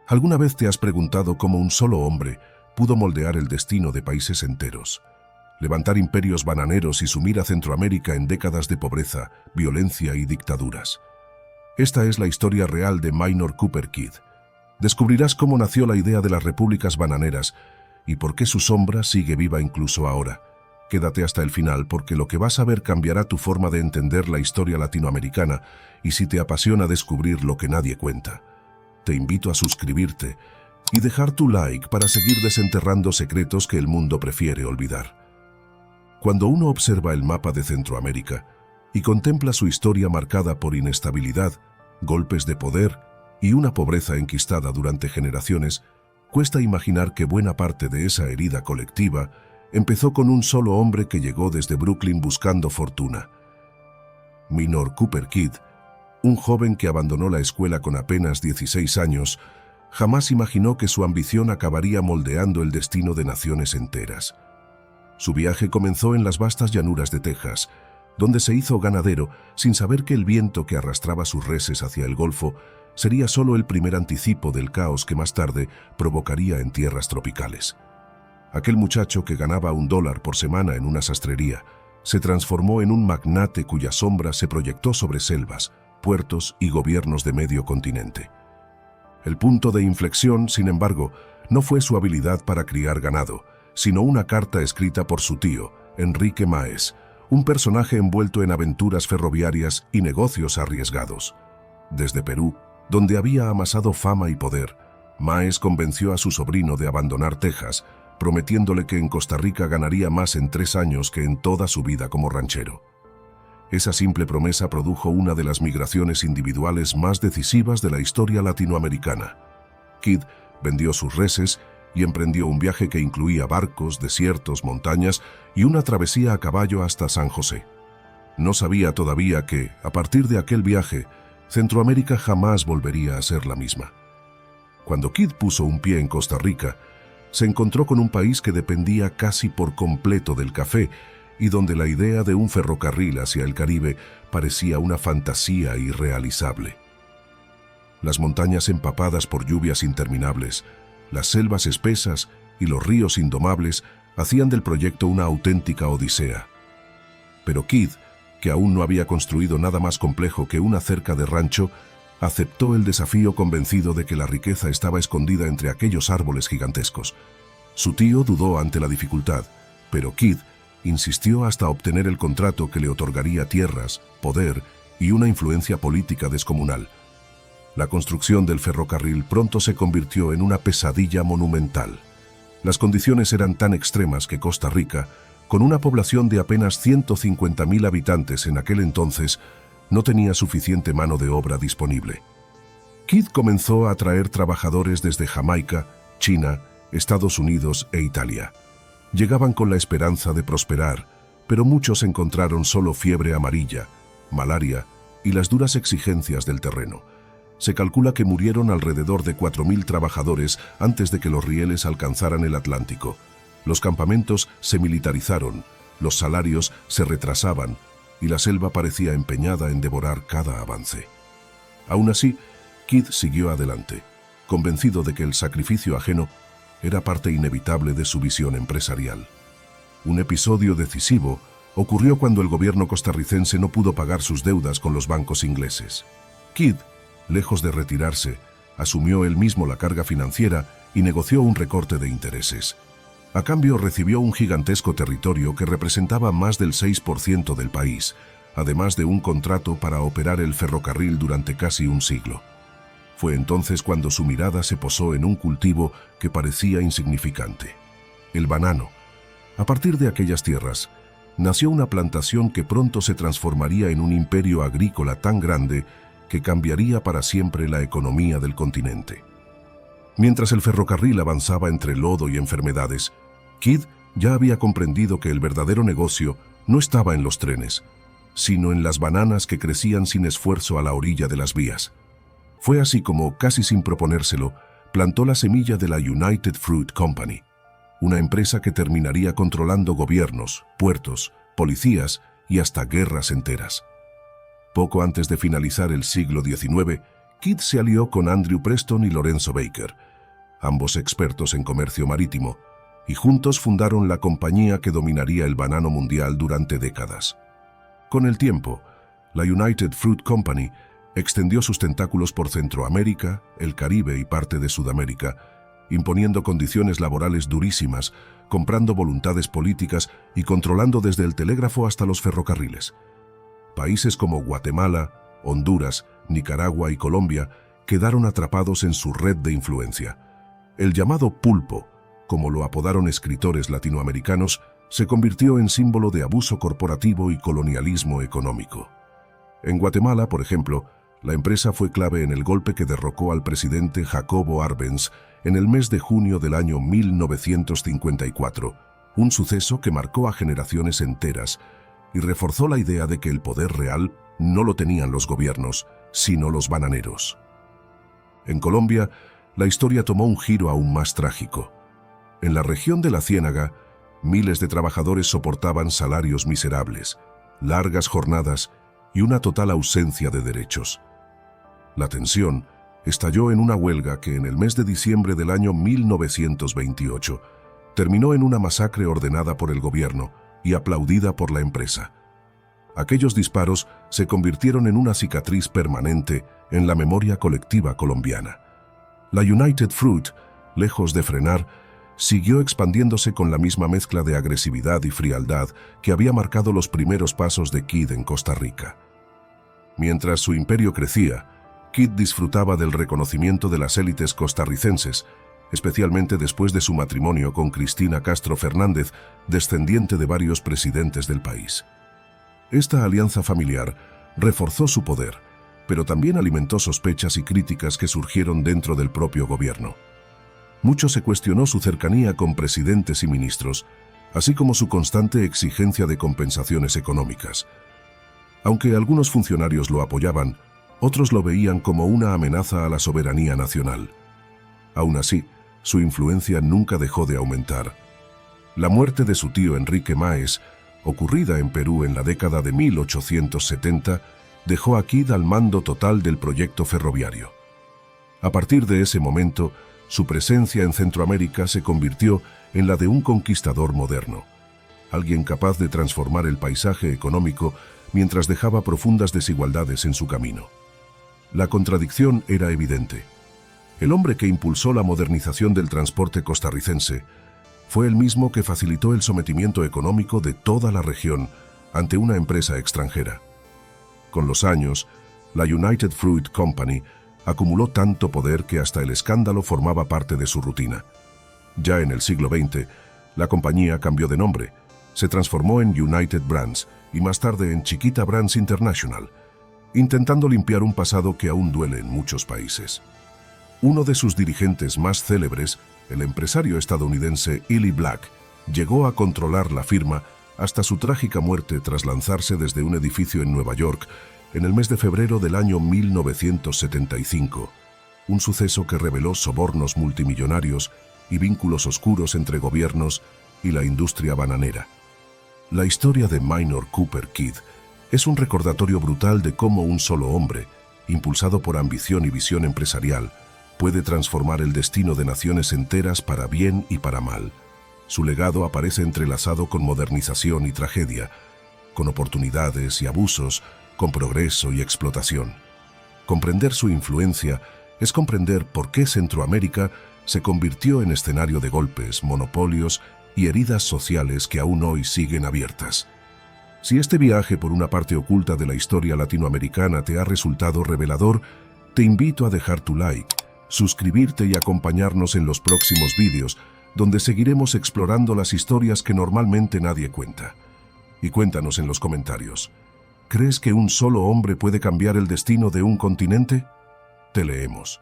¿Alguna vez te has preguntado cómo un solo hombre pudo moldear el destino de países enteros, levantar imperios bananeros y sumir a Centroamérica en décadas de pobreza, violencia y dictaduras? Esta es la historia real de Minor Cooper Kidd. Descubrirás cómo nació la idea de las repúblicas bananeras y por qué su sombra sigue viva incluso ahora. Quédate hasta el final porque lo que vas a ver cambiará tu forma de entender la historia latinoamericana y si te apasiona descubrir lo que nadie cuenta. Te invito a suscribirte y dejar tu like para seguir desenterrando secretos que el mundo prefiere olvidar. Cuando uno observa el mapa de Centroamérica y contempla su historia marcada por inestabilidad, golpes de poder y una pobreza enquistada durante generaciones, cuesta imaginar que buena parte de esa herida colectiva empezó con un solo hombre que llegó desde Brooklyn buscando fortuna. Minor Cooper Kidd, un joven que abandonó la escuela con apenas 16 años, jamás imaginó que su ambición acabaría moldeando el destino de naciones enteras. Su viaje comenzó en las vastas llanuras de Texas, donde se hizo ganadero sin saber que el viento que arrastraba sus reses hacia el Golfo sería solo el primer anticipo del caos que más tarde provocaría en tierras tropicales. Aquel muchacho que ganaba $1 por semana en una sastrería se transformó en un magnate cuya sombra se proyectó sobre selvas, puertos y gobiernos de medio continente. El punto de inflexión, sin embargo, no fue su habilidad para criar ganado, sino una carta escrita por su tío, Enrique Máez, un personaje envuelto en aventuras ferroviarias y negocios arriesgados. Desde Perú, donde había amasado fama y poder, Máez convenció a su sobrino de abandonar Texas, prometiéndole que en Costa Rica ganaría más en 3 años que en toda su vida como ranchero. Esa simple promesa produjo una de las migraciones individuales más decisivas de la historia latinoamericana. Kidd vendió sus reses y emprendió un viaje que incluía barcos, desiertos, montañas y una travesía a caballo hasta San José. No sabía todavía que, a partir de aquel viaje, Centroamérica jamás volvería a ser la misma. Cuando Kidd puso un pie en Costa Rica, se encontró con un país que dependía casi por completo del café y donde la idea de un ferrocarril hacia el Caribe parecía una fantasía irrealizable. Las montañas empapadas por lluvias interminables, las selvas espesas y los ríos indomables hacían del proyecto una auténtica odisea. Pero Kidd, que aún no había construido nada más complejo que una cerca de rancho, aceptó el desafío convencido de que la riqueza estaba escondida entre aquellos árboles gigantescos. Su tío dudó ante la dificultad, pero Kidd insistió hasta obtener el contrato que le otorgaría tierras, poder y una influencia política descomunal. La construcción del ferrocarril pronto se convirtió en una pesadilla monumental. Las condiciones eran tan extremas que Costa Rica, con una población de apenas 150.000 habitantes en aquel entonces, no tenía suficiente mano de obra disponible. Kidd comenzó a atraer trabajadores desde Jamaica, China, Estados Unidos e Italia. Llegaban con la esperanza de prosperar, pero muchos encontraron solo fiebre amarilla, malaria y las duras exigencias del terreno. Se calcula que murieron alrededor de 4.000 trabajadores antes de que los rieles alcanzaran el Atlántico. Los campamentos se militarizaron, los salarios se retrasaban y la selva parecía empeñada en devorar cada avance. Aún así, Kidd siguió adelante, convencido de que el sacrificio ajeno era parte inevitable de su visión empresarial. Un episodio decisivo ocurrió cuando el gobierno costarricense no pudo pagar sus deudas con los bancos ingleses. Kidd, lejos de retirarse, asumió él mismo la carga financiera y negoció un recorte de intereses. A cambio recibió un gigantesco territorio que representaba más del 6% del país, además de un contrato para operar el ferrocarril durante casi un siglo. Fue entonces cuando su mirada se posó en un cultivo que parecía insignificante: el banano. A partir de aquellas tierras, nació una plantación que pronto se transformaría en un imperio agrícola tan grande que cambiaría para siempre la economía del continente. Mientras el ferrocarril avanzaba entre lodo y enfermedades, Kidd ya había comprendido que el verdadero negocio no estaba en los trenes, sino en las bananas que crecían sin esfuerzo a la orilla de las vías. Fue así como, casi sin proponérselo, plantó la semilla de la United Fruit Company, una empresa que terminaría controlando gobiernos, puertos, policías y hasta guerras enteras. Poco antes de finalizar el siglo XIX, Kidd se alió con Andrew Preston y Lorenzo Baker, ambos expertos en comercio marítimo, y juntos fundaron la compañía que dominaría el banano mundial durante décadas. Con el tiempo, la United Fruit Company extendió sus tentáculos por Centroamérica, el Caribe y parte de Sudamérica, imponiendo condiciones laborales durísimas, comprando voluntades políticas y controlando desde el telégrafo hasta los ferrocarriles. Países como Guatemala, Honduras, Nicaragua y Colombia quedaron atrapados en su red de influencia. El llamado pulpo, como lo apodaron escritores latinoamericanos, se convirtió en símbolo de abuso corporativo y colonialismo económico. En Guatemala, por ejemplo, la empresa fue clave en el golpe que derrocó al presidente Jacobo Arbenz en el mes de junio del año 1954, un suceso que marcó a generaciones enteras y reforzó la idea de que el poder real no lo tenían los gobiernos, sino los bananeros. En Colombia, la historia tomó un giro aún más trágico. En la región de la Ciénaga, miles de trabajadores soportaban salarios miserables, largas jornadas y una total ausencia de derechos. La tensión estalló en una huelga que en el mes de diciembre del año 1928 terminó en una masacre ordenada por el gobierno y aplaudida por la empresa. Aquellos disparos se convirtieron en una cicatriz permanente en la memoria colectiva colombiana. La United Fruit, lejos de frenar, siguió expandiéndose con la misma mezcla de agresividad y frialdad que había marcado los primeros pasos de Kidd en Costa Rica. Mientras su imperio crecía, Kidd disfrutaba del reconocimiento de las élites costarricenses, especialmente después de su matrimonio con Cristina Castro Fernández, descendiente de varios presidentes del país. Esta alianza familiar reforzó su poder, pero también alimentó sospechas y críticas que surgieron dentro del propio gobierno. Mucho se cuestionó su cercanía con presidentes y ministros, así como su constante exigencia de compensaciones económicas. Aunque algunos funcionarios lo apoyaban, otros lo veían como una amenaza a la soberanía nacional. Aún así, su influencia nunca dejó de aumentar. La muerte de su tío Enrique Máez, ocurrida en Perú en la década de 1870, dejó a Kidd al mando total del proyecto ferroviario. A partir de ese momento, su presencia en Centroamérica se convirtió en la de un conquistador moderno, alguien capaz de transformar el paisaje económico mientras dejaba profundas desigualdades en su camino. La contradicción era evidente. El hombre que impulsó la modernización del transporte costarricense fue el mismo que facilitó el sometimiento económico de toda la región ante una empresa extranjera. Con los años, la United Fruit Company acumuló tanto poder que hasta el escándalo formaba parte de su rutina. Ya en el siglo XX, la compañía cambió de nombre, se transformó en United Brands y más tarde en Chiquita Brands International, intentando limpiar un pasado que aún duele en muchos países. Uno de sus dirigentes más célebres, el empresario estadounidense Ely Black, llegó a controlar la firma hasta su trágica muerte tras lanzarse desde un edificio en Nueva York en el mes de febrero del año 1975, un suceso que reveló sobornos multimillonarios y vínculos oscuros entre gobiernos y la industria bananera. La historia de Minor Cooper Kidd es un recordatorio brutal de cómo un solo hombre, impulsado por ambición y visión empresarial, puede transformar el destino de naciones enteras para bien y para mal. Su legado aparece entrelazado con modernización y tragedia, con oportunidades y abusos, con progreso y explotación. Comprender su influencia es comprender por qué Centroamérica se convirtió en escenario de golpes, monopolios y heridas sociales que aún hoy siguen abiertas. Si este viaje por una parte oculta de la historia latinoamericana te ha resultado revelador, te invito a dejar tu like, suscribirte y acompañarnos en los próximos vídeos, donde seguiremos explorando las historias que normalmente nadie cuenta. Y cuéntanos en los comentarios, ¿crees que un solo hombre puede cambiar el destino de un continente? Te leemos.